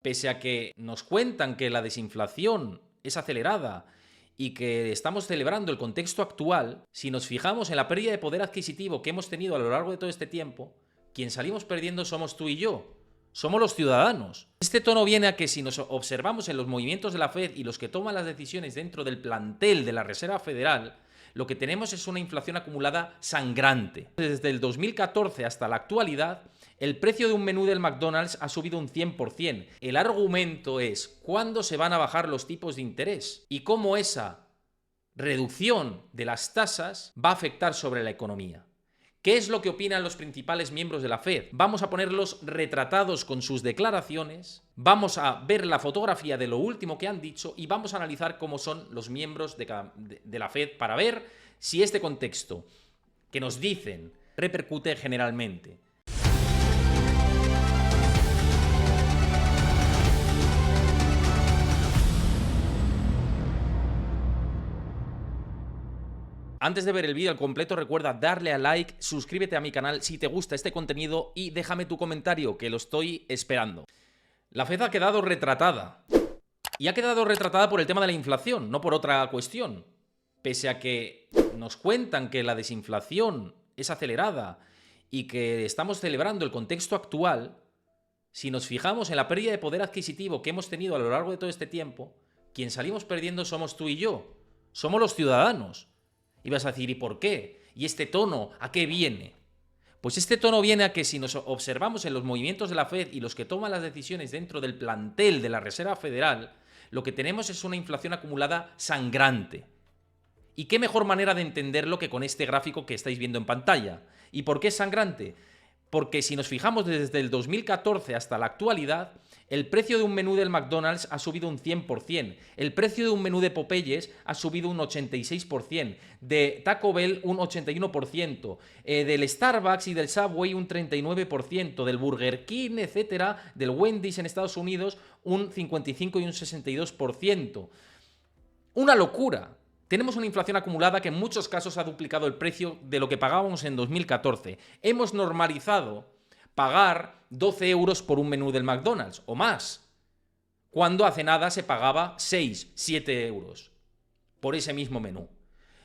Pese a que nos cuentan que la desinflación es acelerada y que estamos celebrando el contexto actual, si nos fijamos en la pérdida de poder adquisitivo que hemos tenido a lo largo de todo este tiempo, quien salimos perdiendo somos tú y yo. Somos los ciudadanos. Este tono viene a que si nos observamos en los movimientos de la Fed y los que toman las decisiones dentro del plantel de la Reserva Federal, lo que tenemos es una inflación acumulada sangrante. Desde el 2014 hasta la actualidad, el precio de un menú del McDonald's ha subido un 100%. El argumento es cuándo se van a bajar los tipos de interés y cómo esa reducción de las tasas va a afectar sobre la economía. ¿Qué es lo que opinan los principales miembros de la Fed? Vamos a ponerlos retratados con sus declaraciones, vamos a ver la fotografía de lo último que han dicho y vamos a analizar cómo son los miembros de la Fed para ver si este contexto que nos dicen repercute generalmente. Antes de ver el vídeo al completo, recuerda darle a like, suscríbete a mi canal si te gusta este contenido y déjame tu comentario, que lo estoy esperando. La Fed ha quedado retratada. Y ha quedado retratada por el tema de la inflación, no por otra cuestión. Pese a que nos cuentan que la desinflación es acelerada y que estamos celebrando el contexto actual, si nos fijamos en la pérdida de poder adquisitivo que hemos tenido a lo largo de todo este tiempo, quien salimos perdiendo somos tú y yo. Somos los ciudadanos. Y vas a decir, ¿y por qué? ¿Y este tono a qué viene? Pues este tono viene a que si nos observamos en los movimientos de la Fed y los que toman las decisiones dentro del plantel de la Reserva Federal, lo que tenemos es una inflación acumulada sangrante. ¿Y qué mejor manera de entenderlo que con este gráfico que estáis viendo en pantalla? ¿Y por qué es sangrante? Porque si nos fijamos desde el 2014 hasta la actualidad, el precio de un menú del McDonald's ha subido un 100%, el precio de un menú de Popeyes ha subido un 86%, de Taco Bell un 81%, del Starbucks y del Subway un 39%, del Burger King, etcétera, del Wendy's en Estados Unidos un 55 y un 62%. ¡Una locura! Tenemos una inflación acumulada que en muchos casos ha duplicado el precio de lo que pagábamos en 2014. Hemos normalizado pagar 12 euros por un menú del McDonald's o más, cuando hace nada se pagaba 6, 7 euros por ese mismo menú.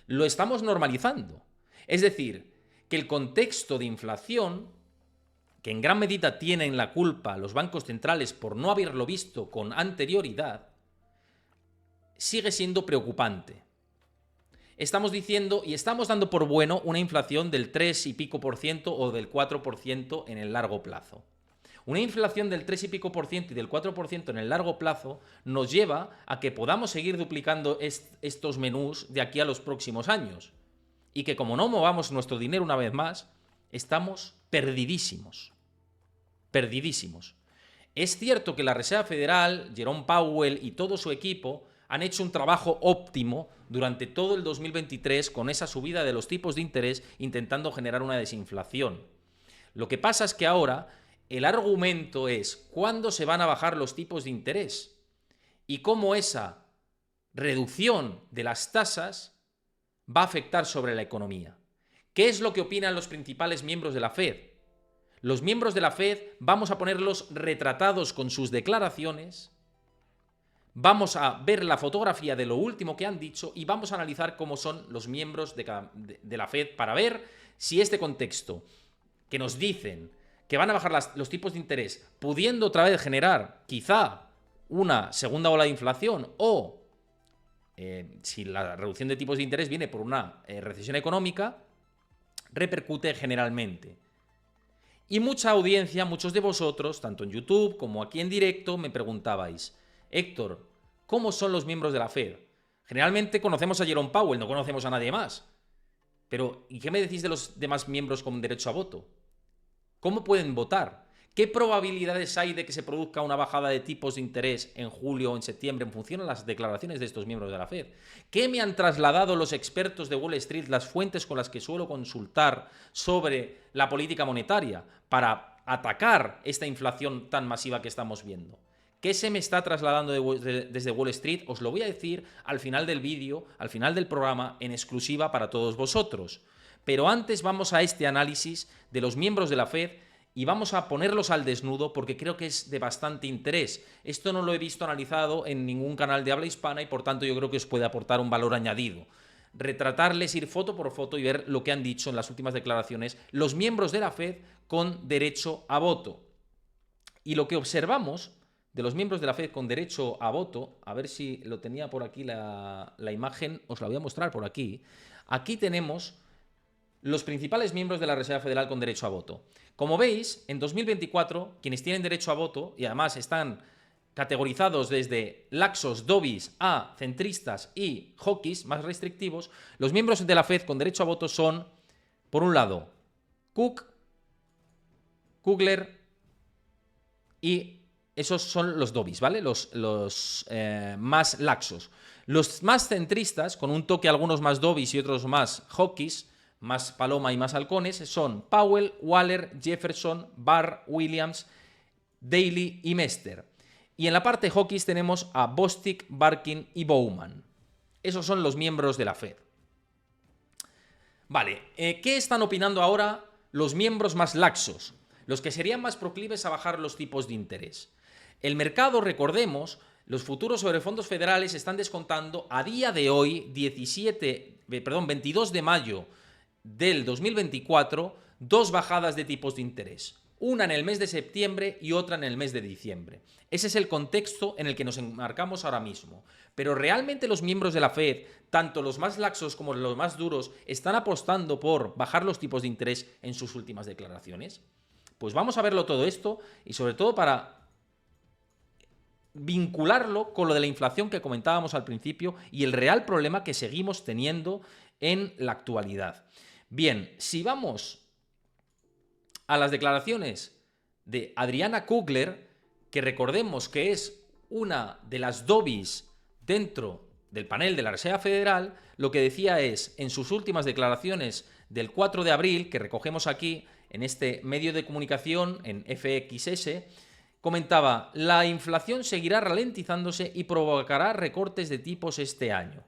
Lo estamos normalizando. Es decir, que el contexto de inflación, que en gran medida tienen la culpa los bancos centrales por no haberlo visto con anterioridad, sigue siendo preocupante. Estamos diciendo y estamos dando por bueno una inflación del 3 y pico por ciento o del 4% en el largo plazo. Una inflación del 3 y pico por ciento y del 4% en el largo plazo nos lleva a que podamos seguir duplicando estos menús de aquí a los próximos años. Y que como no movamos nuestro dinero una vez más, estamos perdidísimos. Perdidísimos. Es cierto que la Reserva Federal, Jerome Powell y todo su equipo han hecho un trabajo óptimo durante todo el 2023 con esa subida de los tipos de interés intentando generar una desinflación. Lo que pasa es que ahora el argumento es cuándo se van a bajar los tipos de interés y cómo esa reducción de las tasas va a afectar sobre la economía. ¿Qué es lo que opinan los principales miembros de la Fed? Los miembros de la Fed vamos a ponerlos retratados con sus declaraciones. Vamos a ver la fotografía de lo último que han dicho y vamos a analizar cómo son los miembros de la Fed para ver si este contexto que nos dicen que van a bajar los tipos de interés, pudiendo otra vez generar quizá una segunda ola de inflación o si la reducción de tipos de interés viene por una recesión económica, repercute generalmente. Y mucha audiencia, muchos de vosotros, tanto en YouTube como aquí en directo, me preguntabais: Héctor, ¿cómo son los miembros de la Fed? Generalmente conocemos a Jerome Powell, no conocemos a nadie más. Pero, ¿y qué me decís de los demás miembros con derecho a voto? ¿Cómo pueden votar? ¿Qué probabilidades hay de que se produzca una bajada de tipos de interés en julio o en septiembre en función de las declaraciones de estos miembros de la Fed? ¿Qué me han trasladado los expertos de Wall Street, las fuentes con las que suelo consultar sobre la política monetaria para atacar esta inflación tan masiva que estamos viendo? ¿Qué se me está trasladando desde Wall Street? Os lo voy a decir al final del vídeo, al final del programa, en exclusiva para todos vosotros. Pero antes vamos a este análisis de los miembros de la Fed y vamos a ponerlos al desnudo porque creo que es de bastante interés. Esto no lo he visto analizado en ningún canal de habla hispana y por tanto yo creo que os puede aportar un valor añadido. Retratarles, ir foto por foto y ver lo que han dicho en las últimas declaraciones los miembros de la Fed con derecho a voto. Y lo que observamos de los miembros de la Fed con derecho a voto, a ver si lo tenía por aquí la imagen, os la voy a mostrar por aquí. Aquí tenemos los principales miembros de la Reserva Federal con derecho a voto. Como veis, en 2024, quienes tienen derecho a voto, y además están categorizados desde laxos, dovish a centristas y hawkish, más restrictivos, los miembros de la Fed con derecho a voto son, por un lado, Cook, Kugler y esos son los dovish, ¿vale? Los más laxos. Los más centristas, con un toque algunos más dovish y otros más hawkish, más paloma y más halcones, son Powell, Waller, Jefferson, Barr, Williams, Daly y Mester. Y en la parte hawkish tenemos a Bostic, Barkin y Bowman. Esos son los miembros de la Fed. Vale, ¿qué están opinando ahora los miembros más laxos? Los que serían más proclives a bajar los tipos de interés. El mercado, recordemos, los futuros sobre fondos federales están descontando a día de hoy, 22 de mayo del 2024, dos bajadas de tipos de interés. Una en el mes de septiembre y otra en el mes de diciembre. Ese es el contexto en el que nos enmarcamos ahora mismo. Pero realmente los miembros de la Fed, tanto los más laxos como los más duros, ¿están apostando por bajar los tipos de interés en sus últimas declaraciones? Pues vamos a verlo todo esto y sobre todo para vincularlo con lo de la inflación que comentábamos al principio y el real problema que seguimos teniendo en la actualidad. Bien, si vamos a las declaraciones de Adriana Kugler, que recordemos que es una de las dovish dentro del panel de la Reserva Federal, lo que decía es, en sus últimas declaraciones del 4 de abril, que recogemos aquí en este medio de comunicación, en FXS, comentaba, la inflación seguirá ralentizándose y provocará recortes de tipos este año.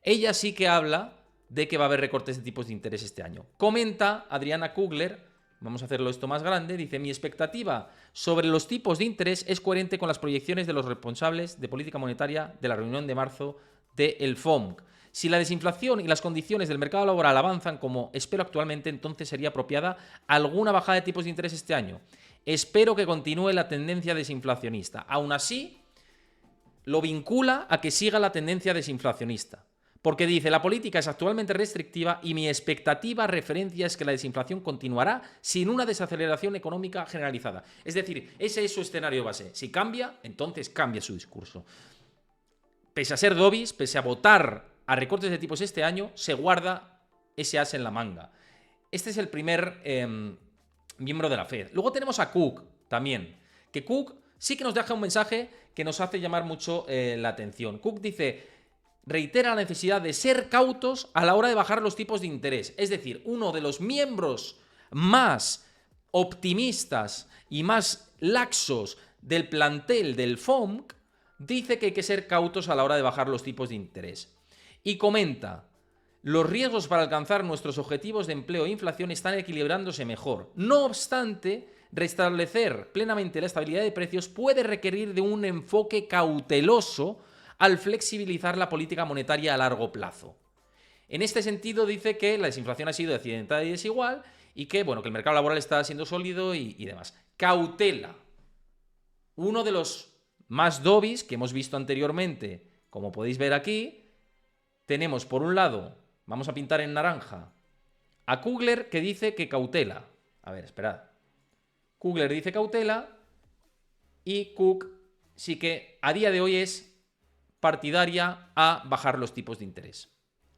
Ella sí que habla de que va a haber recortes de tipos de interés este año. Comenta Adriana Kugler, vamos a hacerlo esto más grande, dice, mi expectativa sobre los tipos de interés es coherente con las proyecciones de los responsables de política monetaria de la reunión de marzo del FOMC. Si la desinflación y las condiciones del mercado laboral avanzan como espero actualmente, entonces sería apropiada alguna bajada de tipos de interés este año. Espero que continúe la tendencia desinflacionista. Aún así, lo vincula a que siga la tendencia desinflacionista. Porque dice, la política es actualmente restrictiva y mi expectativa referencia es que la desinflación continuará sin una desaceleración económica generalizada. Es decir, ese es su escenario base. Si cambia, entonces cambia su discurso. Pese a ser dovish, pese a votar a recortes de tipos este año, se guarda ese as en la manga. Este es el primer miembro de la Fed. Luego tenemos a Cook también, que Cook sí que nos deja un mensaje que nos hace llamar mucho la atención. Cook dice, reitera la necesidad de ser cautos a la hora de bajar los tipos de interés. Es decir, uno de los miembros más optimistas y más laxos del plantel del FOMC dice que hay que ser cautos a la hora de bajar los tipos de interés. Y comenta, los riesgos para alcanzar nuestros objetivos de empleo e inflación están equilibrándose mejor. No obstante, restablecer plenamente la estabilidad de precios puede requerir de un enfoque cauteloso al flexibilizar la política monetaria a largo plazo. En este sentido dice que la desinflación ha sido accidentada y desigual y que, bueno, que el mercado laboral está siendo sólido y demás. Cautela. Uno de los más dovish que hemos visto anteriormente, como podéis ver aquí, tenemos por un lado, vamos a pintar en naranja, a Kugler que dice que cautela. A ver, esperad. Kugler dice cautela y Cook sí que a día de hoy es partidaria a bajar los tipos de interés.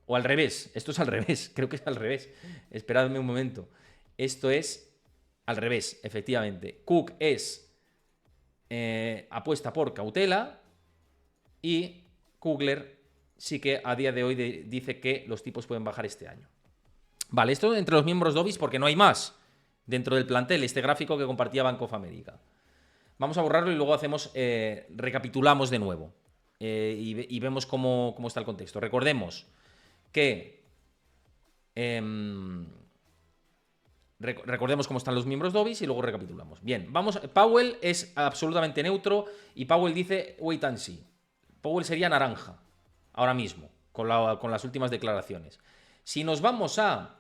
O al revés, esto es al revés, creo que es al revés. Esperadme un momento. Esto es al revés, efectivamente. Cook es apuesta por cautela y Kugler sí que a día de hoy dice que los tipos pueden bajar este año. Vale, esto entre los miembros dovish porque no hay más dentro del plantel, este gráfico que compartía Bank of America. Vamos a borrarlo y luego hacemos, recapitulamos de nuevo y vemos cómo está el contexto. Recordemos que Recordemos cómo están los miembros DOVIS y luego recapitulamos. Bien, vamos. Powell es absolutamente neutro y Powell dice wait and see. Powell sería naranja ahora mismo, con las últimas declaraciones. Si nos vamos al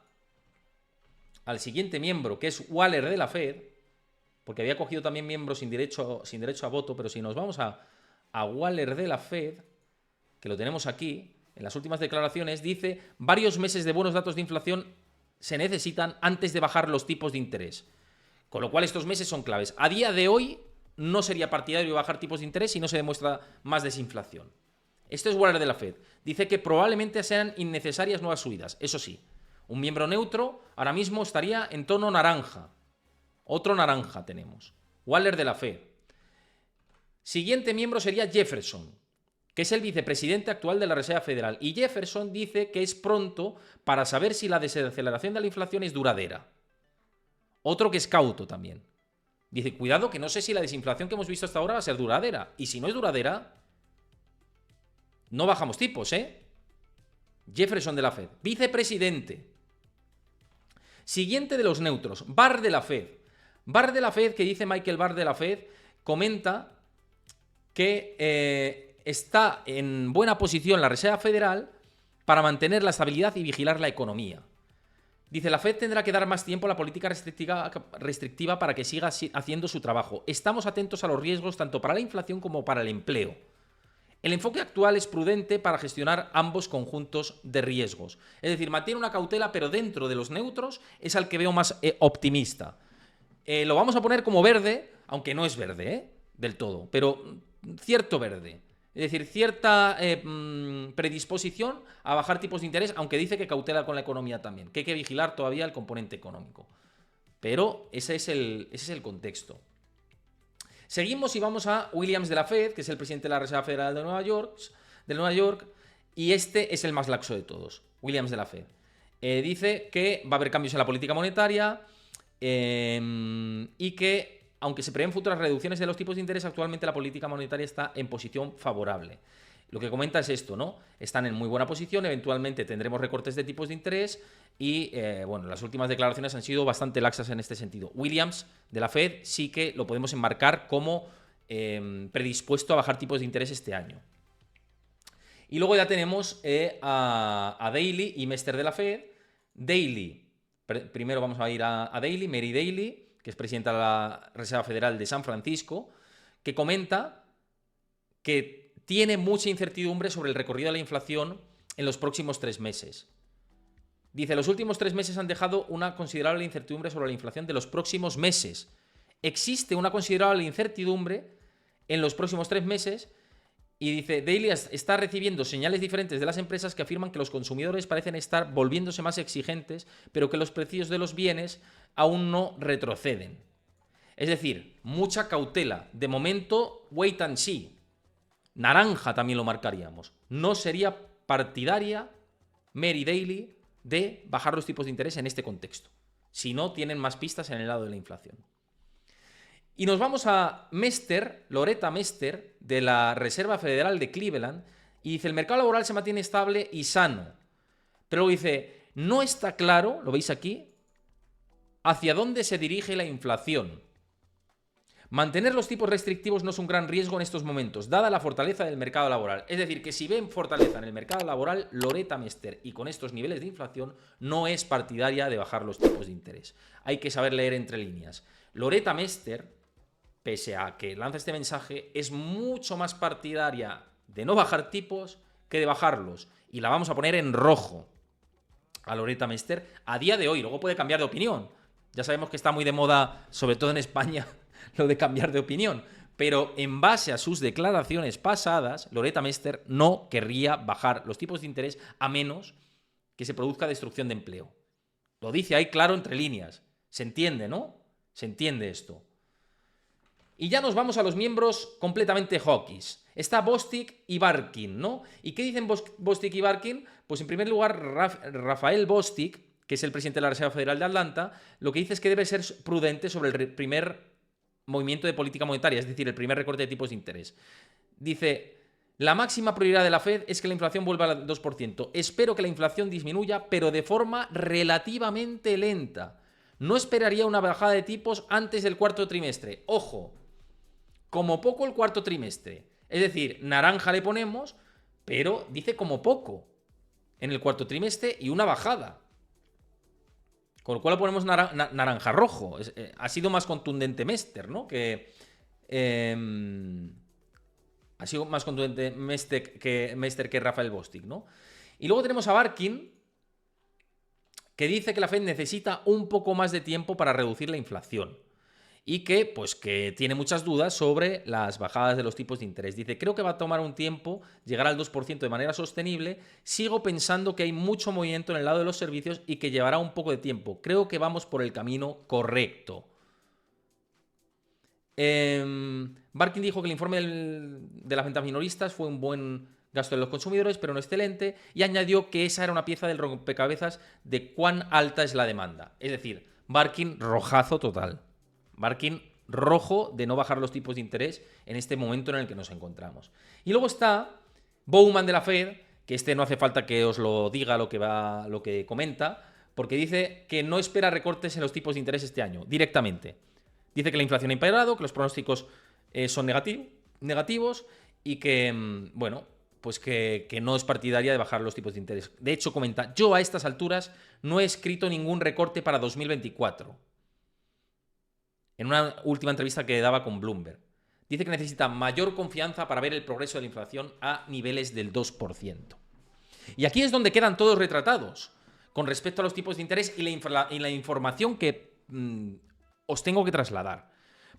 siguiente miembro, que es Waller de la Fed, porque había cogido también miembros sin derecho a voto, pero si nos vamos a Waller de la Fed, que lo tenemos aquí, en las últimas declaraciones, dice varios meses de buenos datos de inflación se necesitan antes de bajar los tipos de interés. Con lo cual estos meses son claves. A día de hoy no sería partidario de bajar tipos de interés si no se demuestra más desinflación. Esto es Waller de la Fed. Dice que probablemente sean innecesarias nuevas subidas. Eso sí, un miembro neutro ahora mismo estaría en tono naranja. Otro naranja tenemos. Waller de la Fed. Siguiente miembro sería Jefferson, que es el vicepresidente actual de la Reserva Federal. Y Jefferson dice que es pronto para saber si la desaceleración de la inflación es duradera. Otro que es cauto también. Dice, cuidado que no sé si la desinflación que hemos visto hasta ahora va a ser duradera. Y si no es duradera, no bajamos tipos, ¿eh? Jefferson de la Fed, vicepresidente. Siguiente de los neutros, Barr de la Fed. Barr de la Fed, que dice Michael Barr de la Fed, comenta que está en buena posición la Reserva Federal para mantener la estabilidad y vigilar la economía. Dice, la Fed tendrá que dar más tiempo a la política restrictiva para que siga haciendo su trabajo. Estamos atentos a los riesgos tanto para la inflación como para el empleo. El enfoque actual es prudente para gestionar ambos conjuntos de riesgos. Es decir, mantiene una cautela, pero dentro de los neutros es al que veo más optimista. Lo vamos a poner como verde, aunque no es verde, del todo, pero cierto verde. Es decir, cierta predisposición a bajar tipos de interés, aunque dice que cautela con la economía también, que hay que vigilar todavía el componente económico. Pero ese es el contexto. Seguimos y vamos a Williams de la Fed, que es el presidente de la Reserva Federal de Nueva York, y este es el más laxo de todos, Williams de la Fed. Dice que va a haber cambios en la política monetaria y que, aunque se prevén futuras reducciones de los tipos de interés, actualmente la política monetaria está en posición favorable. Lo que comenta es esto, ¿no? Están en muy buena posición, eventualmente tendremos recortes de tipos de interés y, bueno, las últimas declaraciones han sido bastante laxas en este sentido. Williams, de la Fed, sí que lo podemos enmarcar como predispuesto a bajar tipos de interés este año. Y luego ya tenemos a Daly y Mester de la Fed. Daly, primero vamos a ir a Daly, Mary Daly, que es presidenta de la Reserva Federal de San Francisco, que comenta que tiene mucha incertidumbre sobre el recorrido de la inflación en los próximos 3 meses. Dice, los últimos 3 meses han dejado una considerable incertidumbre sobre la inflación de los próximos meses. Existe una considerable incertidumbre en los próximos 3 meses y dice, Daly está recibiendo señales diferentes de las empresas que afirman que los consumidores parecen estar volviéndose más exigentes, pero que los precios de los bienes aún no retroceden. Es decir, mucha cautela. De momento, wait and see. Naranja también lo marcaríamos. No sería partidaria Mary Daly de bajar los tipos de interés en este contexto, si no tienen más pistas en el lado de la inflación. Y nos vamos a Mester, Loretta Mester, de la Reserva Federal de Cleveland, y dice, el mercado laboral se mantiene estable y sano. Pero dice, no está claro, lo veis aquí, hacia dónde se dirige la inflación. Mantener los tipos restrictivos no es un gran riesgo en estos momentos, dada la fortaleza del mercado laboral. Es decir, que si ven fortaleza en el mercado laboral, Loretta Mester, y con estos niveles de inflación, no es partidaria de bajar los tipos de interés. Hay que saber leer entre líneas. Loretta Mester, pese a que lanza este mensaje, es mucho más partidaria de no bajar tipos que de bajarlos. Y la vamos a poner en rojo a Loretta Mester a día de hoy. Luego puede cambiar de opinión. Ya sabemos que está muy de moda, sobre todo en España, lo de cambiar de opinión, pero en base a sus declaraciones pasadas, Loretta Mester no querría bajar los tipos de interés a menos que se produzca destrucción de empleo. Lo dice ahí claro entre líneas. Se entiende, ¿no? Se entiende esto. Y ya nos vamos a los miembros completamente hawkish. Está Bostic y Barkin, ¿no? ¿Y qué dicen Bostic y Barkin? Pues en primer lugar, Rafael Bostic, que es el presidente de la Reserva Federal de Atlanta, lo que dice es que debe ser prudente sobre el primer movimiento de política monetaria, es decir, el primer recorte de tipos de interés. Dice, la máxima prioridad de la Fed es que la inflación vuelva al 2%. Espero que la inflación disminuya, pero de forma relativamente lenta. No esperaría una bajada de tipos antes del cuarto trimestre. Ojo, como poco el cuarto trimestre. Es decir, naranja le ponemos, pero dice como poco en el cuarto trimestre y una bajada. Con lo cual le ponemos naranja rojo. Ha sido más contundente Mester, ¿no? Ha sido más contundente Mester que Rafael Bostic, ¿no? Y luego tenemos a Barkin, que dice que la Fed necesita un poco más de tiempo para reducir la inflación. Y que, pues, que tiene muchas dudas sobre las bajadas de los tipos de interés. Dice, creo que va a tomar un tiempo llegar al 2% de manera sostenible. Sigo pensando que hay mucho movimiento en el lado de los servicios y que llevará un poco de tiempo. Creo que vamos por el camino correcto. Barkin dijo que el informe de las ventas minoristas fue un buen gasto de los consumidores, pero no excelente. Y añadió que esa era una pieza del rompecabezas de cuán alta es la demanda. Es decir, Barkin rojazo total. Barkin rojo de no bajar los tipos de interés en este momento en el que nos encontramos. Y luego está Bowman de la Fed, que no hace falta que os lo diga lo que comenta, porque dice que no espera recortes en los tipos de interés este año, directamente. Dice que la inflación ha empeorado, que los pronósticos son negativos y que, bueno, pues que no es partidaria de bajar los tipos de interés. De hecho, comenta, yo a estas alturas no he escrito ningún recorte para 2024. En una última entrevista que daba con Bloomberg. Dice que necesita mayor confianza para ver el progreso de la inflación a niveles del 2%. Y aquí es donde quedan todos retratados con respecto a los tipos de interés y la información que os tengo que trasladar.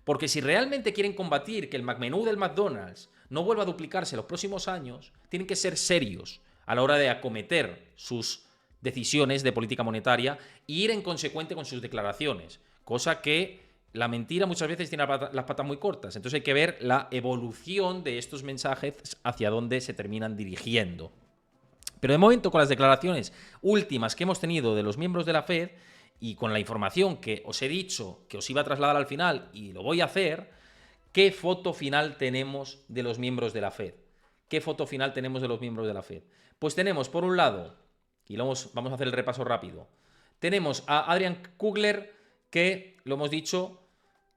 Porque si realmente quieren combatir que el McMenú del McDonald's no vuelva a duplicarse en los próximos años, tienen que ser serios a la hora de acometer sus decisiones de política monetaria e ir en consecuente con sus declaraciones. Cosa que la mentira muchas veces tiene las patas muy cortas. Entonces hay que ver la evolución de estos mensajes hacia dónde se terminan dirigiendo. Pero de momento, con las declaraciones últimas que hemos tenido de los miembros de la Fed y con la información que os he dicho que os iba a trasladar al final y lo voy a hacer, ¿qué foto final tenemos de los miembros de la Fed? ¿Qué foto final tenemos de los miembros de la Fed? Pues tenemos, por un lado, y vamos a hacer el repaso rápido, tenemos a Adrian Kugler, que, lo hemos dicho,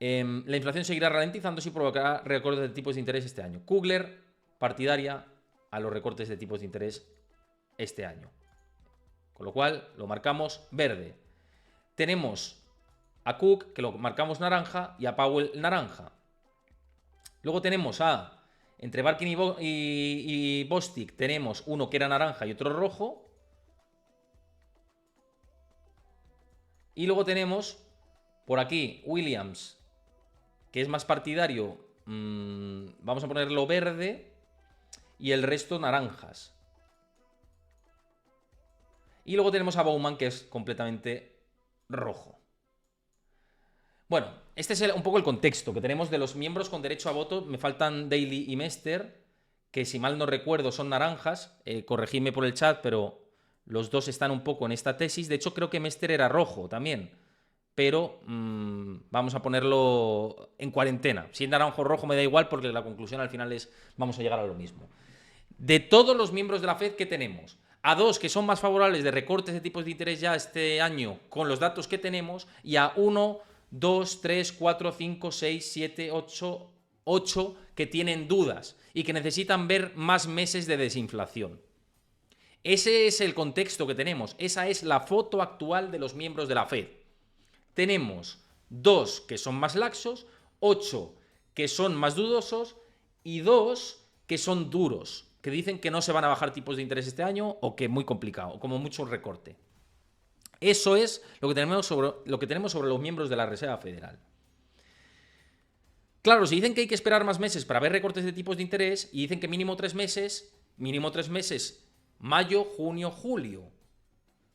la inflación seguirá ralentizando y provocará recortes de tipos de interés este año. Kugler, partidaria a los recortes de tipos de interés este año. Con lo cual, lo marcamos verde. Tenemos a Cook, que lo marcamos naranja, y a Powell naranja. Luego tenemos entre Barkin y Bostic, tenemos uno que era naranja y otro rojo. Y luego tenemos por aquí Williams, que es más partidario, vamos a ponerlo verde, y el resto naranjas. Y luego tenemos a Bowman, que es completamente rojo. Bueno, este es un poco el contexto que tenemos de los miembros con derecho a voto. Me faltan Daly y Mester, que si mal no recuerdo son naranjas. Corregidme por el chat, pero los dos están un poco en esta tesis. De hecho, creo que Mester era rojo también. Pero vamos a ponerlo en cuarentena. Si es naranjo o rojo me da igual, porque la conclusión al final es vamos a llegar a lo mismo. De todos los miembros de la Fed que tenemos, a dos que son más favorables de recortes de tipos de interés ya este año con los datos que tenemos, y a 1, 2, 3, 4, 5, 6, 7, 8 que tienen dudas y que necesitan ver más meses de desinflación. Ese es el contexto que tenemos. Esa es la foto actual de los miembros de la Fed. Tenemos 2 que son más laxos, 8 que son más dudosos y 2 que son duros, que dicen que no se van a bajar tipos de interés este año o que es muy complicado, o como mucho un recorte. Eso es lo que tenemos sobre los miembros de la Reserva Federal. Claro, si dicen que hay que esperar más meses para ver recortes de tipos de interés y dicen que mínimo 3 meses, mayo, junio, julio.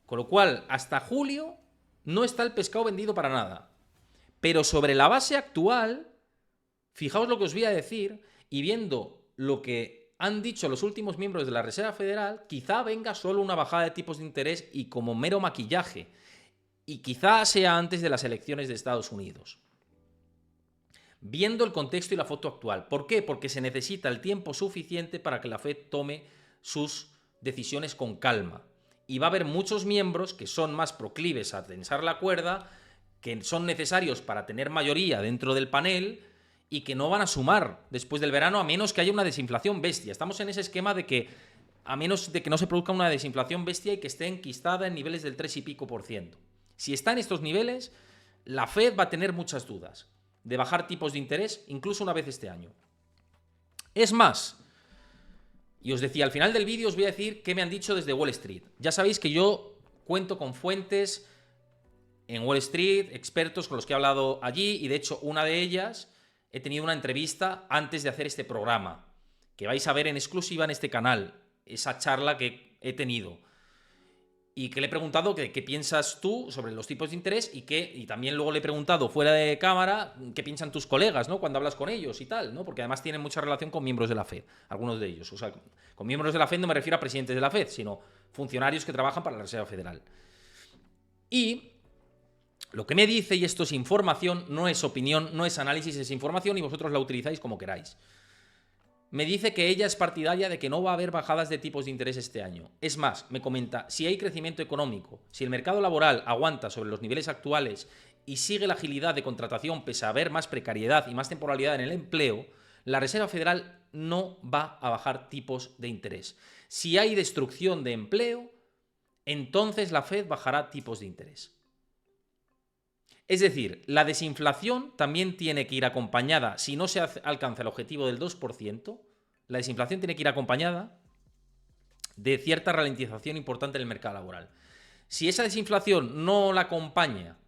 Con lo cual, hasta julio no está el pescado vendido para nada. Pero sobre la base actual, fijaos lo que os voy a decir, y viendo lo que han dicho los últimos miembros de la Reserva Federal, quizá venga solo una bajada de tipos de interés y como mero maquillaje. Y quizá sea antes de las elecciones de Estados Unidos. Viendo el contexto y la foto actual. ¿Por qué? Porque se necesita el tiempo suficiente para que la Fed tome sus decisiones con calma. Y va a haber muchos miembros que son más proclives a tensar la cuerda, que son necesarios para tener mayoría dentro del panel y que no van a sumar después del verano a menos que haya una desinflación bestia. Estamos en ese esquema de que a menos de que no se produzca una desinflación bestia y que esté enquistada en niveles del 3 y pico por ciento. Si está en estos niveles, la Fed va a tener muchas dudas de bajar tipos de interés incluso una vez este año. Es más, y os decía, al final del vídeo os voy a decir qué me han dicho desde Wall Street. Ya sabéis que yo cuento con fuentes en Wall Street, expertos con los que he hablado allí, y de hecho una de ellas he tenido una entrevista antes de hacer este programa, que vais a ver en exclusiva en este canal, esa charla que he tenido. Y que le he preguntado qué piensas tú sobre los tipos de interés y también luego le he preguntado fuera de cámara qué piensan tus colegas, ¿no? Cuando hablas con ellos y tal, ¿no? Porque además tienen mucha relación con miembros de la Fed, algunos de ellos. O sea, con miembros de la Fed no me refiero a presidentes de la Fed, sino funcionarios que trabajan para la Reserva Federal. Y lo que me dice, y esto es información, no es opinión, no es análisis, es información y vosotros la utilizáis como queráis. Me dice que ella es partidaria de que no va a haber bajadas de tipos de interés este año. Es más, me comenta, si hay crecimiento económico, si el mercado laboral aguanta sobre los niveles actuales y sigue la agilidad de contratación pese a haber más precariedad y más temporalidad en el empleo, la Reserva Federal no va a bajar tipos de interés. Si hay destrucción de empleo, entonces la Fed bajará tipos de interés. Es decir, la desinflación también tiene que ir acompañada, si no se alcanza el objetivo del 2%, la desinflación tiene que ir acompañada de cierta ralentización importante en el mercado laboral. Si esa desinflación no la acompaña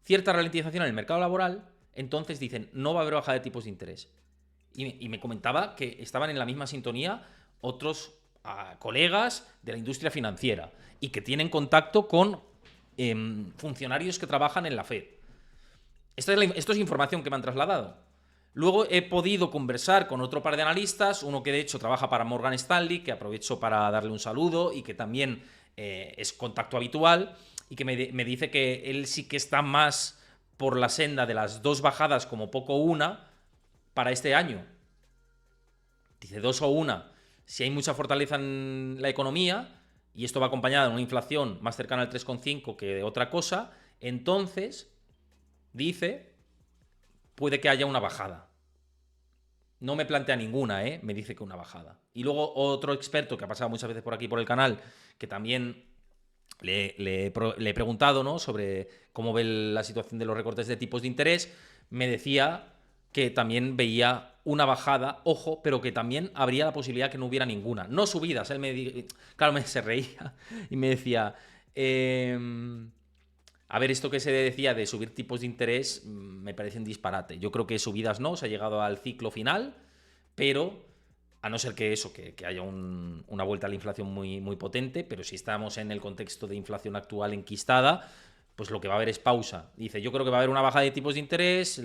cierta ralentización en el mercado laboral, entonces dicen, no va a haber bajada de tipos de interés. Y me comentaba que estaban en la misma sintonía otros colegas de la industria financiera y que tienen contacto con funcionarios que trabajan en la Fed. Esto es información que me han trasladado. Luego he podido conversar con otro par de analistas, uno que de hecho trabaja para Morgan Stanley, que aprovecho para darle un saludo y que también es contacto habitual, y que me dice que él sí que está más por la senda de las 2 bajadas, como poco una, para este año. Dice 2 o 1. Si hay mucha fortaleza en la economía, y esto va acompañado de una inflación más cercana al 3,5 que de otra cosa, entonces, dice, puede que haya una bajada. No me plantea ninguna, me dice que una bajada. Y luego otro experto que ha pasado muchas veces por aquí por el canal, que también le he preguntado, ¿no?, sobre cómo ve la situación de los recortes de tipos de interés, me decía que también veía una bajada, ojo, pero que también habría la posibilidad que no hubiera ninguna. No subidas. Él se reía y me decía, a ver, esto que se decía de subir tipos de interés me parece un disparate. Yo creo que subidas no, se ha llegado al ciclo final, pero a no ser que eso, que haya una vuelta a la inflación muy, muy potente, pero si estamos en el contexto de inflación actual enquistada, pues lo que va a haber es pausa. Dice, yo creo que va a haber una bajada de tipos de interés,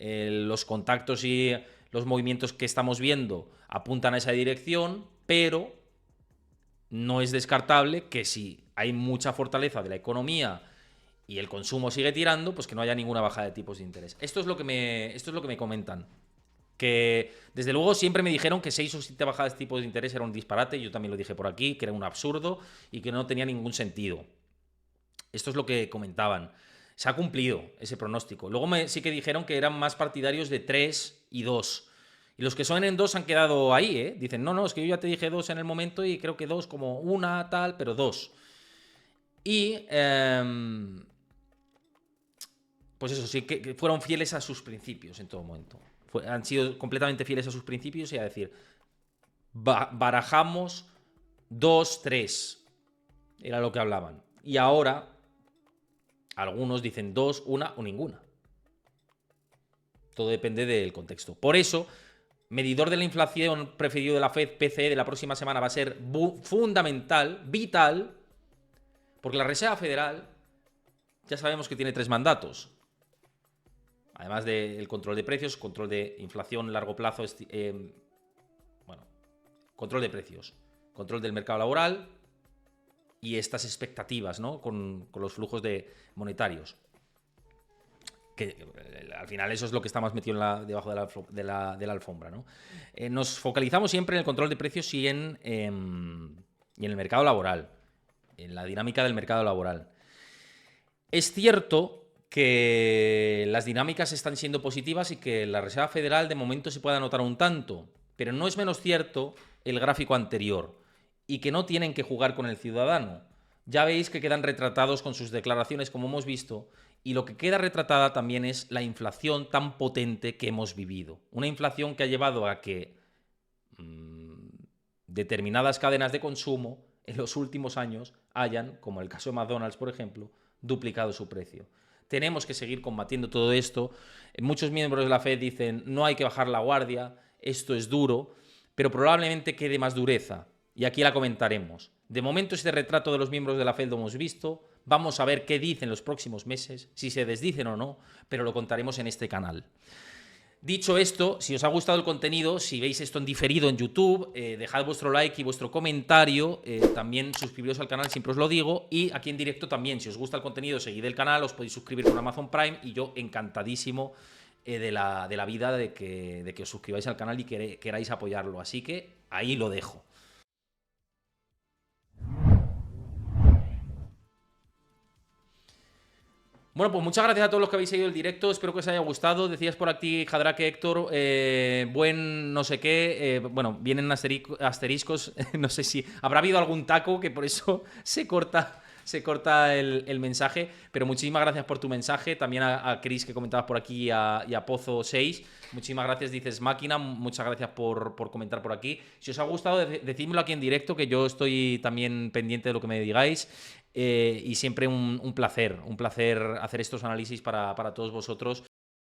los contactos y los movimientos que estamos viendo apuntan a esa dirección, pero no es descartable que si hay mucha fortaleza de la economía y el consumo sigue tirando, pues que no haya ninguna bajada de tipos de interés. Esto es lo que me comentan. Que desde luego siempre me dijeron que 6 o 7 bajadas de tipos de interés era un disparate, yo también lo dije por aquí, que era un absurdo y que no tenía ningún sentido. Esto es lo que comentaban. Se ha cumplido ese pronóstico. Luego sí que dijeron que eran más partidarios de 3 y 2. Y los que son en 2 han quedado ahí, ¿eh? Dicen, no, es que yo ya te dije 2 en el momento y creo que 2 como una, tal, pero 2. Y pues eso, sí que fueron fieles a sus principios en todo momento. Han sido completamente fieles a sus principios y a decir, barajamos 2, 3. Era lo que hablaban. Y ahora algunos dicen 2, 1 o ninguna. Todo depende del contexto. Por eso, medidor de la inflación preferido de la Fed, PCE, de la próxima semana va a ser fundamental, vital, porque la Reserva Federal ya sabemos que tiene 3 mandatos. Además del control de precios, control de inflación a largo plazo, control de precios, control del mercado laboral y estas expectativas, ¿no?, con los flujos monetarios. Que al final eso es lo que está más metido debajo de la alfombra, ¿no? Nos focalizamos siempre en el control de precios y en el mercado laboral, en la dinámica del mercado laboral. Es cierto que las dinámicas están siendo positivas y que la Reserva Federal de momento se puede notar un tanto, pero no es menos cierto el gráfico anterior y que no tienen que jugar con el ciudadano. Ya veis que quedan retratados con sus declaraciones, como hemos visto, y lo que queda retratada también es la inflación tan potente que hemos vivido. Una inflación que ha llevado a que determinadas cadenas de consumo en los últimos años hayan, como el caso de McDonald's, por ejemplo, duplicado su precio. Tenemos que seguir combatiendo todo esto. Muchos miembros de la Fed dicen no hay que bajar la guardia, esto es duro, pero probablemente quede más dureza. Y aquí la comentaremos. De momento este retrato de los miembros de la Fed lo hemos visto. Vamos a ver qué dicen los próximos meses, si se desdicen o no, pero lo contaremos en este canal. Dicho esto, si os ha gustado el contenido, si veis esto en diferido en YouTube, dejad vuestro like y vuestro comentario, también suscribiros al canal, siempre os lo digo, y aquí en directo también, si os gusta el contenido, seguid el canal, os podéis suscribir con Amazon Prime y yo encantadísimo de la vida de que os suscribáis al canal y queráis apoyarlo, así que ahí lo dejo. Bueno, pues muchas gracias a todos los que habéis seguido el directo, espero que os haya gustado. Decías por aquí, Jadraque Héctor, buen no sé qué, bueno, vienen asteriscos, no sé si habrá habido algún taco que por eso se corta el mensaje, pero muchísimas gracias por tu mensaje, también a Chris que comentabas por aquí y a Pozo6, muchísimas gracias, dices máquina, muchas gracias por comentar por aquí. Si os ha gustado, decídmelo aquí en directo, que yo estoy también pendiente de lo que me digáis. Y siempre un placer hacer estos análisis para todos vosotros